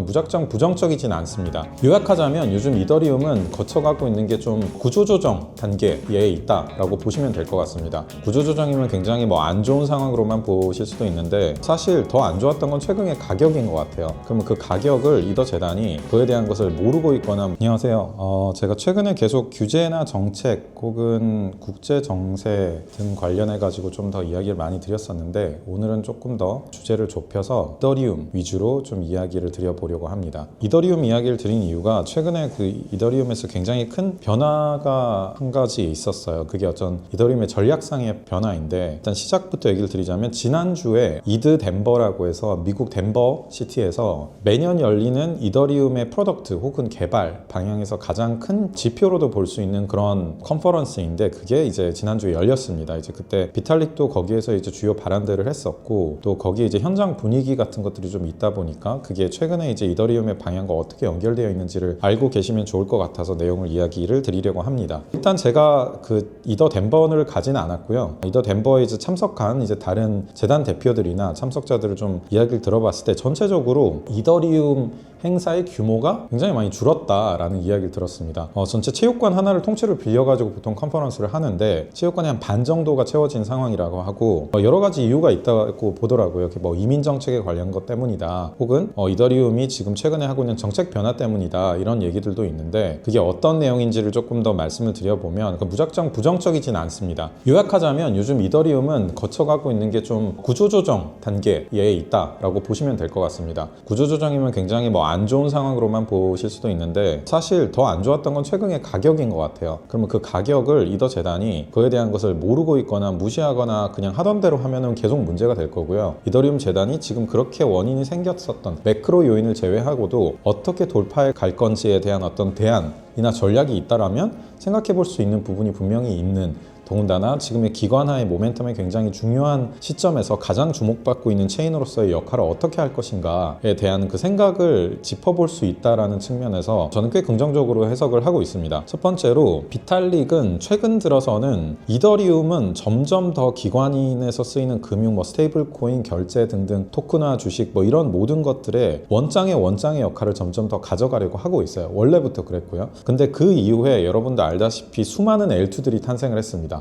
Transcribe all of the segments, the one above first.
무작정 부정적이진 않습니다. 요약하자면 요즘 이더리움은 거쳐가고 있는 게 좀 구조조정 단계에 있다라고 보시면 될 것 같습니다. 구조조정이면 굉장히 안 좋은 상황으로만 보실 수도 있는데 사실 더 안 좋았던 건 최근의 가격인 것 같아요. 그러면 그 가격을 이더 재단이 그에 대한 것을 모르고 있거나 안녕하세요. 제가 최근에 계속 규제나 정책 혹은 국제 정세 등 관련해 가지고 좀 더 이야기를 많이 드렸었는데 오늘은 조금 더 주제를 좁혀서 이더리움 위주로 좀 이야기를 드려보려고 합니다. 이더리움 이야기를 드린 이유가 최근에 그 이더리움에서 굉장히 큰 변화가 한 가지 있었어요. 그게 어떤 이더리움의 전략상의 변화인데 일단 시작부터 얘기를 드리자면 지난주에 이드 덴버라고 해서 미국 덴버 시티에서 매년 열리는 이더리움의 프로덕트 혹은 개발 방향에서 가장 큰 지표로도 볼 수 있는 그런 컨퍼런스인데 그게 이제 지난주에 열렸습니다. 이제 그때 비탈릭도 거기에서 이제 주요 발언들을 했었고 또 거기에 이제 현장 분위기 같은 것들이 좀 있다 보니까 그게 최근에 이제 이더리움의 방향과 어떻게 연결되어 있는지를 알고 계시면 좋을 것 같아서 내용을 이야기를 드리려고 합니다. 일단 제가 그 이더 덴버를 가지는 않았고요. 이더 덴버에 이제 참석한 이제 다른 재단 대표들이나 참석자들을 좀 이야기를 들어봤을 때 전체적으로 이더리움 행사의 규모가 굉장히 많이 줄었다라는 이야기를 들었습니다. 전체 체육관 하나를 통째로 빌려가지고 보통 컨퍼런스를 하는데 체육관이 한 반 정도가 채워진 상황이라고 하고 여러 가지 이유가 있다고 보더라고요. 이민 정책에 관련 것 때문이다. 혹은 이더리움이 지금 최근에 하고 있는 정책 변화 때문이다. 이런 얘기들도 있는데 그게 어떤 내용인지를 조금 더 말씀을 드려보면 무작정 부정적이진 않습니다. 요약하자면 요즘 이더리움은 거쳐가고 있는 게 좀 구조조정 단계에 있다라고 보시면 될 것 같습니다. 구조조정이면 굉장히 안 좋은 상황으로만 보실 수도 있는데 사실 더 안 좋았던 건 최근의 가격인 것 같아요. 그러면 그 가격을 이더 재단이 그에 대한 것을 모르고 있거나 무시하거나 그냥 하던 대로 하면은 계속 문제가 될 거고요. 이더리움 재단이 지금 그렇게 원인이 생겼었던 매크로 요인을 제외하고도 어떻게 돌파해 갈 건지에 대한 어떤 대안이나 전략이 있다라면 생각해 볼 수 있는 부분이 분명히 있는 더군다나 지금의 기관화의 모멘텀이 굉장히 중요한 시점에서 가장 주목받고 있는 체인으로서의 역할을 어떻게 할 것인가에 대한 그 생각을 짚어볼 수 있다는 측면에서 저는 꽤 긍정적으로 해석을 하고 있습니다. 첫 번째로 비탈릭은 최근 들어서는 이더리움은 점점 더 기관인에서 쓰이는 금융, 스테이블 코인, 결제 등등 토큰화 주식 이런 모든 것들의 원장의 역할을 점점 더 가져가려고 하고 있어요. 원래부터 그랬고요. 근데 그 이후에 여러분도 알다시피 수많은 L2들이 탄생을 했습니다.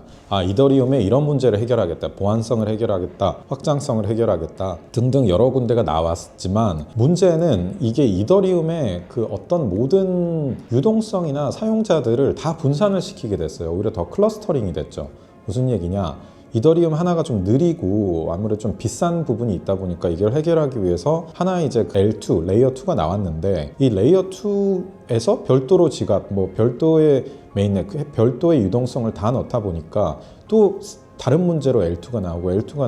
이더리움에 이런 문제를 해결하겠다, 보안성을 해결하겠다, 확장성을 해결하겠다 등등 여러 군데가 나왔지만 문제는 이게 이더리움의 그 어떤 모든 유동성이나 사용자들을 다 분산을 시키게 됐어요. 오히려 더 클러스터링이 됐죠. 무슨 얘기냐? 이더리움 하나가 좀 느리고 아무래도 좀 비싼 부분이 있다 보니까 이걸 해결하기 위해서 하나의 이제 L2, 레이어 2가 나왔는데 이 레이어 2에서 별도로 지갑, 별도의 메인넷, 별도의 유동성을 다 넣다 보니까 또 다른 문제로 L2가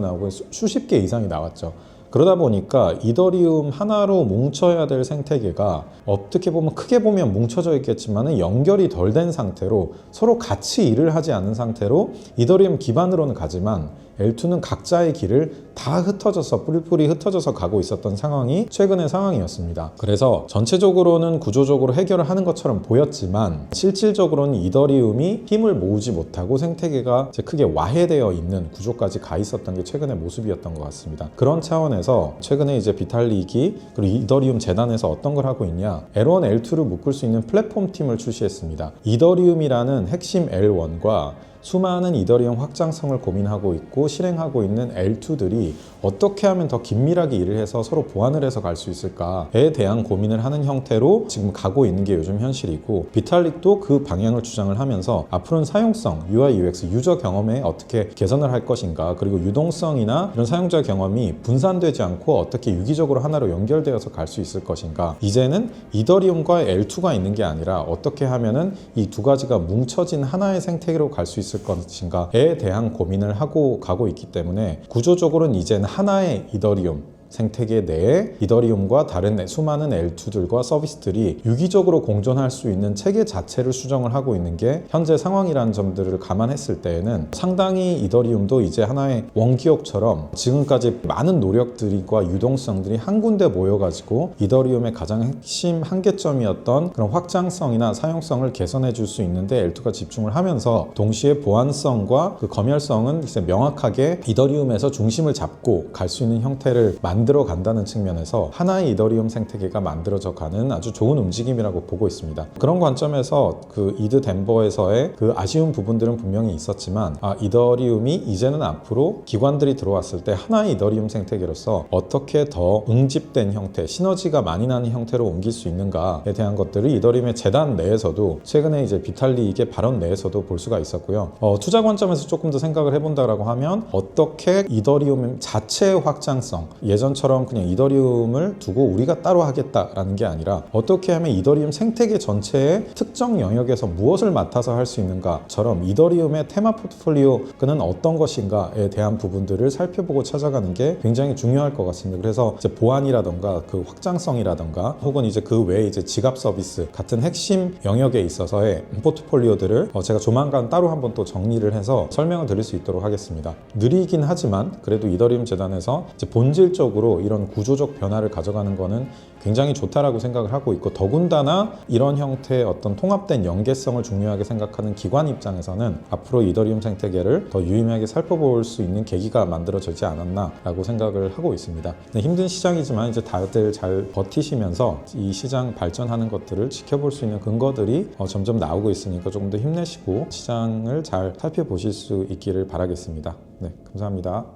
나오고 수십 개 이상이 나왔죠. 그러다 보니까 이더리움 하나로 뭉쳐야 될 생태계가 어떻게 보면 크게 보면 뭉쳐져 있겠지만 연결이 덜 된 상태로 서로 같이 일을 하지 않는 상태로 이더리움 기반으로는 가지만 L2는 각자의 길을 다 흩어져서 뿌리뿌리 흩어져서 가고 있었던 상황이 최근의 상황이었습니다. 그래서 전체적으로는 구조적으로 해결을 하는 것처럼 보였지만 실질적으로는 이더리움이 힘을 모으지 못하고 생태계가 크게 와해되어 있는 구조까지 가 있었던 게 최근의 모습이었던 것 같습니다. 그런 차원에서 최근에 이제 비탈릭이 그리고 이더리움 재단에서 어떤 걸 하고 있냐, L1, L2를 묶을 수 있는 플랫폼 팀을 출시했습니다. 이더리움이라는 핵심 L1과 수많은 이더리움 확장성을 고민하고 있고 실행하고 있는 L2들이 어떻게 하면 더 긴밀하게 일을 해서 서로 보완을 해서 갈 수 있을까에 대한 고민을 하는 형태로 지금 가고 있는 게 요즘 현실이고 비탈릭도 그 방향을 주장을 하면서 앞으로는 사용성, UI, UX, 유저 경험에 어떻게 개선을 할 것인가 그리고 유동성이나 이런 사용자 경험이 분산되지 않고 어떻게 유기적으로 하나로 연결되어서 갈 수 있을 것인가 이제는 이더리움과 L2가 있는 게 아니라 어떻게 하면은 이 두 가지가 뭉쳐진 하나의 생태계로 갈 수 있을 것인가에 대한 고민을 하고 가고 있기 때문에 구조적으로는 이제는 하나의 이더리움 생태계 내에 이더리움과 다른 수많은 L2들과 서비스들이 유기적으로 공존할 수 있는 체계 자체를 수정을 하고 있는 게 현재 상황이라는 점들을 감안했을 때에는 상당히 이더리움도 이제 하나의 원기옥처럼 지금까지 많은 노력들과 유동성들이 한 군데 모여가지고 이더리움의 가장 핵심 한계점이었던 그런 확장성이나 사용성을 개선해 줄 수 있는데 L2가 집중을 하면서 동시에 보안성과 그 검열성은 이제 명확하게 이더리움에서 중심을 잡고 갈 수 있는 형태를 만들고 만들어 간다는 측면에서 하나의 이더리움 생태계가 만들어져 가는 아주 좋은 움직임이라고 보고 있습니다. 그런 관점에서 그 이드 덴버에서의 그 아쉬운 부분들은 분명히 있었지만 이더리움이 이제는 앞으로 기관들이 들어왔을 때 하나의 이더리움 생태계로서 어떻게 더 응집된 형태, 시너지가 많이 나는 형태로 옮길 수 있는가에 대한 것들을 이더리움의 재단 내에서도 최근에 이제 비탈릭의 발언 내에서도 볼 수가 있었고요. 투자 관점에서 조금 더 생각을 해본다라고 하면 어떻게 이더리움 자체의 확장성, 예전처럼 그냥 이더리움을 두고 우리가 따로 하겠다라는 게 아니라 어떻게 하면 이더리움 생태계 전체의 특정 영역에서 무엇을 맡아서 할 수 있는가처럼 이더리움의 테마 포트폴리오는 어떤 것인가에 대한 부분들을 살펴보고 찾아가는 게 굉장히 중요할 것 같습니다. 그래서 이제 보안이라던가 그 확장성이라던가 혹은 이제 그 외에 이제 지갑 서비스 같은 핵심 영역에 있어서의 포트폴리오들을 제가 조만간 따로 한번 또 정리를 해서 설명을 드릴 수 있도록 하겠습니다. 느리긴 하지만 그래도 이더리움 재단에서 이제 본질적으로 이런 구조적 변화를 가져가는 거는 굉장히 좋다라고 생각을 하고 있고, 더군다나 이런 형태의 어떤 통합된 연계성을 중요하게 생각하는 기관 입장에서는 앞으로 이더리움 생태계를 더 유의미하게 살펴볼 수 있는 계기가 만들어지지 않았나라고 생각을 하고 있습니다. 힘든 시장이지만 이제 다들 잘 버티시면서 이 시장 발전하는 것들을 지켜볼 수 있는 근거들이 점점 나오고 있으니까 조금 더 힘내시고 시장을 잘 살펴보실 수 있기를 바라겠습니다. 네, 감사합니다.